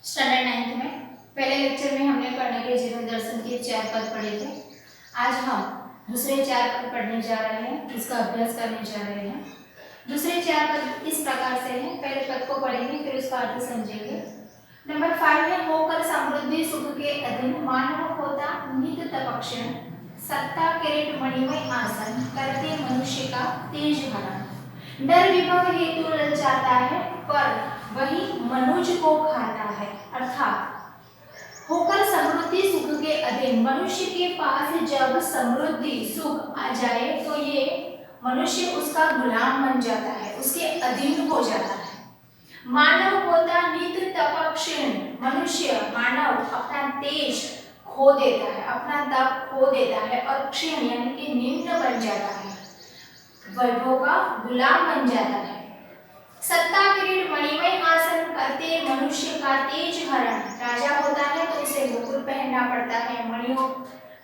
Standard 9th में पहले lecture में हमने पढ़ने के जीवन दर्शन के 4 पद पढ़े थे। आज हम दूसरे 4 पद पढ़ने जा रहे हैं, इसका अभ्यास करने जा रहे हैं। दूसरे 4 पद इस प्रकार से हैं, पहले पद को पढ़ेंगे फिर उसका अर्थ समझेंगे। नंबर 5 है, होकर समृद्धि सुख के अधीन मानव होता नित तपक्षण, सत्ता किरीट मणिमय आसन करते मनुष्य का तेज हरण। नर विभव हेतु ललचाता है पर वही मनुज को खाता है। अर्थात होकर समृद्धि सुख के अधीन, मनुष्य के पास जब समृद्धि सुख आ जाए तो ये मनुष्य उसका गुलाम बन जाता है, उसके अधीन हो जाता है। मानव होता नित तपक्षीण, मनुष्य मानव अपना तेज खो देता है, अपना तप खो देता है और क्षीण यानी कि निम्न बन जाता है, वैभव का गुलाम बन जाता है। सत्ता किरीट मणिमय आसन करते मनुष्य का तेज हरण, राजा होता है तो उसे मुकुट पहनना पड़ता है,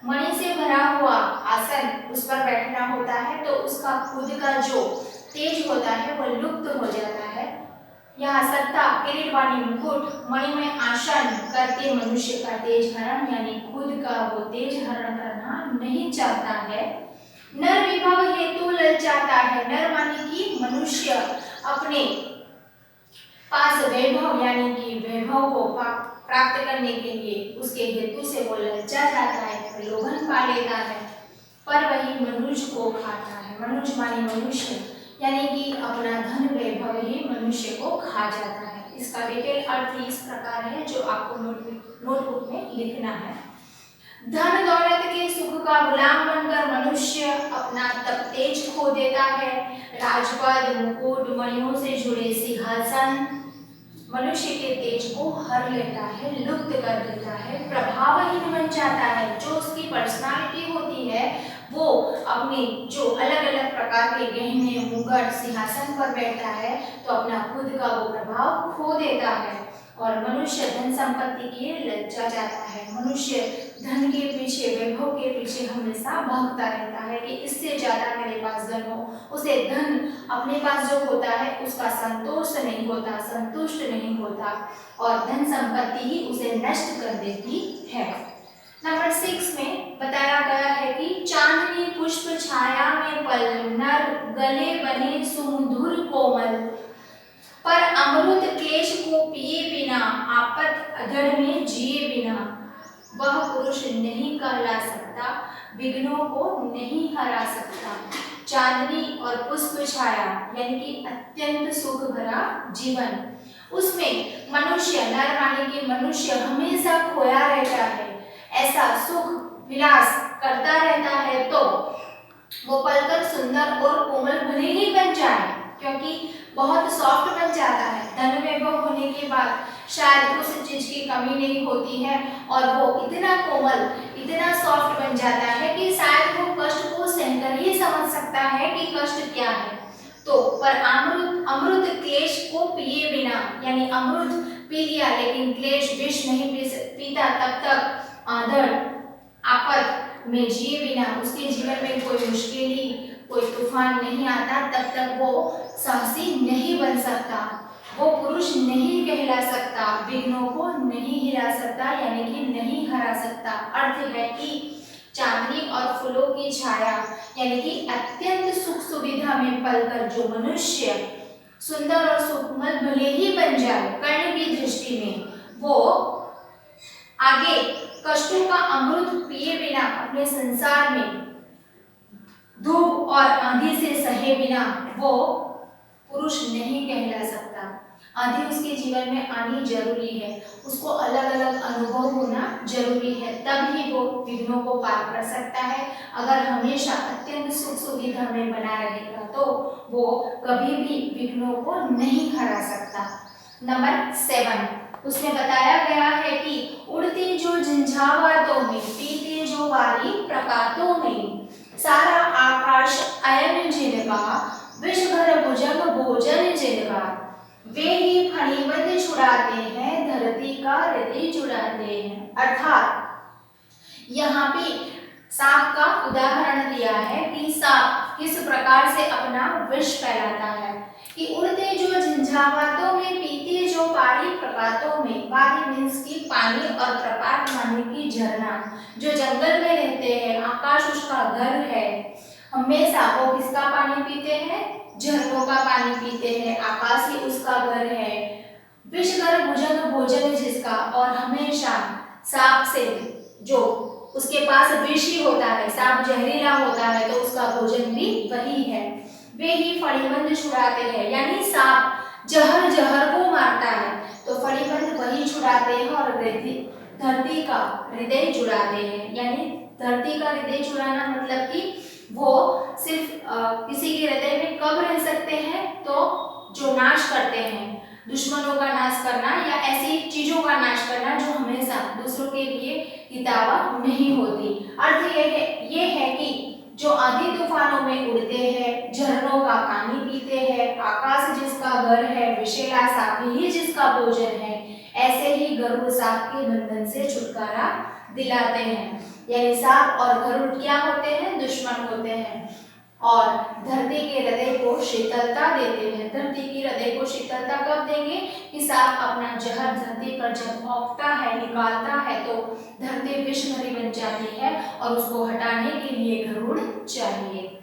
मणि से भरा हुआ आसन उस पर बैठना होता है तो उसका खुद का जो तेज होता है वो लुप्त हो जाता है। यहाँ सत्ता किरीट वाणी मुकुट मणिमय आसन करते मनुष्य का तेज हरण यानी खुद का वो तेज हरण करना नहीं चाहता है। नर विभव हेतु ललचाता है, नर माने कि मनुष्य अपने पास वैभव यानी कि वैभव को प्राप्त करने के लिए उसके हेतु से वो ललचा जाता है, प्रलोभन पा लेता है, पर वही मनुष्य को खाता है। मनुष्य माने मनुष्य यानी कि अपना धन वैभव ही मनुष्य को खा जाता है। इसका डिटेल अर्थ इस प्रकार है जो आपको नोटबुक में लिखना है। धन दौलत के सुख का गुलाम बनकर मनुष्य अपना तप तेज खो देता है। राजपद मुकुट मणियों से जुड़े सिंहासन मनुष्य के तेज को हर लेता है, लुप्त कर देता है, प्रभावहीन बन जाता है। जो उसकी पर्सनालिटी होती है वो अपने जो अलग अलग प्रकार के गहने मुकुट सिंहासन पर बैठता है तो अपना खुद का वो प्रभाव खो देता है और मनुष्य धन संपत्ति के ललचा जाता है। मनुष्य धन के पीछे वैभव के पीछे हमेशा भागता रहता है कि इससे ज्यादा मेरे पास धन हो। उसे धन अपने पास जो होता है उसका संतोष नहीं होता, संतुष्ट नहीं होता और धन संपत्ति ही उसे नष्ट कर देती है। नंबर 6 में बताया गया है कि चांदनी पुष्प छाया में पल, नर गले बने सुमधुर कोमल, पर अमृत क्लेश को पिए बिना आपत अधड़ में जिए बिना, वह पुरुष नहीं कहला सकता, विघ्नों को नहीं हरा सकता। चांदनी और पुष्प छाया यानी कि अत्यंत सुख भरा जीवन, उसमें मनुष्य नर माने कि मनुष्य हमेशा खोया रहता है, ऐसा सुख विलास करता रहता है तो वो पलकर सुंदर और कोमल भले ही बन जाए क्योंकि बहुत सॉफ्ट बन जाता है। धन वैभव होने के बाद शायद उस चीज की कमी नहीं होती है और वो इतना कोमल इतना सॉफ्ट बन जाता है कि शायद वो कष्ट को सहकर ही समझ सकता है कि कष्ट क्या है। तो पर अमृत क्लेश को पिए बिना यानी अमृत पी लिया लेकिन क्लेश विष नहीं पीता तब तक आंधड़ आपद में जिए बिना, उसके जीवन में कोई मुश्किल कोई तूफान नहीं आता तब तक वो साहसी नहीं बन सकता, वो पुरुष नहीं कहला सकता, विघ्नों को नहीं हिला सकता यानी कि नहीं हरा सकता। अर्थ है कि चांदनी और फूलों की छाया यानी कि अत्यंत सुख सुविधा में पलकर जो मनुष्य सुंदर और सुकोमल भले ही बन जाए कर्ण की दृष्टि में, वो आगे कष्टों का अमृत पिए बिना अपने संसार में धूप और आंधी से सहे बिना वो पुरुष नहीं कहला सकता। आंधी उसके जीवन में आनी जरूरी है, उसको अलग अलग अनुभव होना जरूरी है, तब ही वो विघ्नों को पार कर सकता है। अगर हमेशा अत्यंत सुख सुविधा में बना रहेगा तो वो कभी भी विघ्नों को नहीं हरा सकता। नंबर 7 उसमें बताया गया है कि उड़ते जो झंझावातों में, पीते जो वारी प्रकातों में, सारा आकाश अयन जिनका, विष भर भुजंग भोजन जिनका, वे ही फणिबद्ध छुड़ाते हैं, धरती का हृदय जुड़ाते हैं। अर्थात यहाँ पे सांप का उदाहरण दिया है कि सांप किस प्रकार से अपना विष फैलाता है कि उड़ते जो झंझावातों में, पीते जो पहाड़ी प्रपातों में, पहाड़ी मीन्स की पानी और प्रपात माने की झरना, जो जंगल में रहते हैं, आकाश उसका घर है, हमेशा वो किसका पानी पीते हैं? झरनों का पानी पीते हैं, आकाश ही उसका घर है। विषकर भुजंग भोजन जिसका, और हमेशा सांप से, जो उसके पास विष ही होता है, सांप जहरीला होता है तो उसका भोजन भी वही है। वे ही फणिबंध छुड़ाते हैं, यानी सांप जहर जहर को मारता है तो फणिबंध वही छुड़ाते हैं और धरती का हृदय जुड़ाते हैं। यानी धरती का हृदय जुड़ाना मतलब कि वो सिर्फ किसी के हृदय में कब रह सकते हैं? तो जो नाश करते हैं, दुश्मनों का नाश करना या ऐसी चीजों का नाश करना जो हमेशा दूसरों के लिए हितावह नहीं होती। अर्थ ये है कि जो आंधी तूफानों में उड़ते हैं, झरनों का पानी पीते हैं, आकाश जिसका घर है, विषैला सांप ही जिसका भोजन है, ऐसे ही गरुड़ सांप के बंधन से छुटकारा दिलाते हैं। यानी सांप और गरुड़ क्या होते हैं? दुश्मन होते हैं और धरती के हृदय को शीतलता देते हैं। धरती की हृदय को शीतलता कब देंगे? कि सांप अपना जहर धरती पर जब भौंकता है, निकालता है तो धरती विषभरी बन जाती है और उसको हटाने के लिए गरुड़ चाहिए।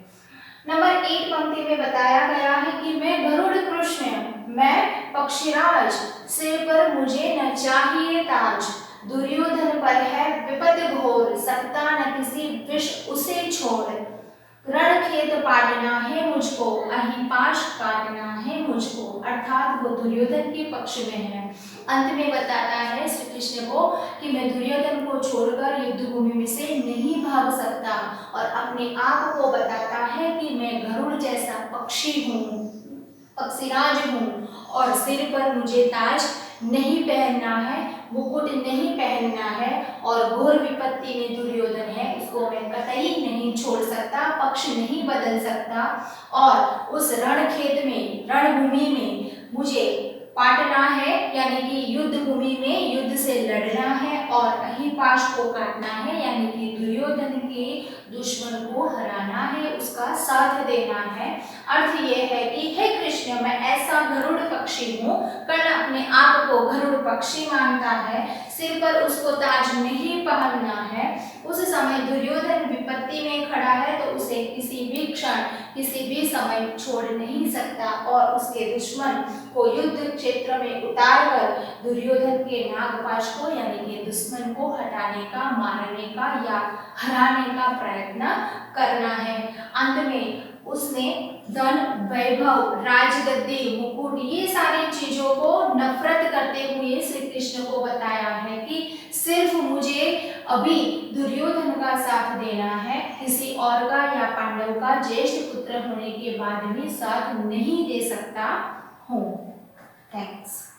नंबर 1 पंक्ति में बताया गया है कि मैं गरुड़ कृष्ण, मैं पक्षीराज, सिर पर मुझे न चाहिए ताज, दुर्योधन पर है विपद घोर, सकता न किसी विष उसे छोड़, रण खेत पाटना है मुझको, अहीं पाश काटना है मुझको। अर्थात वो दुर्योधन के पक्ष में है। अंत में बताता है श्री कृष्ण को कि मैं दुर्योधन को छोड़कर युद्ध भूमि में से नहीं भाग सकता और अपने आप को बताता है कि मैं गरुड़ जैसा पक्षी हूँ, पक्षीराज हूँ और सिर पर मुझे ताज नहीं पहनना है, मुकुट नहीं पहनना है और घोर विपत्ति में दुर्योधन है, उसको मैं कतई नहीं छोड़ सकता, पक्ष नहीं बदल सकता और उस रणखेत में, रणभूमि में मुझे पाटना है, यानी कि युद्ध भूमि में युद्ध से लड़ना है और अहिपाश को काटना है, यानी कि दुर्योधन के दुश्मन को हराना है, उसका साथ देना है। अर्थ ये है कि हे कृष्ण, मैं ऐसा गरुड़ पक्षी हूँ। कर्ण अपने आप को गरुड़ पक्षी मानता है, सिर पर उसको ताज नहीं पहनना है। उस समय दुर्योधन विपत्ति में खड़ा है तो उसे किसी भी क्षण, किसी भी समय छोड़ नहीं सकता और उसके दुश्मन को युद्ध क्षेत्र में उतारकर दुर्योधन के नागपाश को, यानी कि दुश्मन को हटाने का, मारने का या हराने का प्रयत्न करना है। अंत में उसने धन, वैभव, राजगद्दी, मुकुट, ये सारी चीजों को नफरत करते हुए श्री कृष्ण को बताया है कि सिर्फ मुझे अभी दुर्योधन का साथ देना है, किसी और का या पांडव का ज्येष्ठ पुत्र होने के बाद भी साथ नहीं दे सकता हूँ। थैंक्स।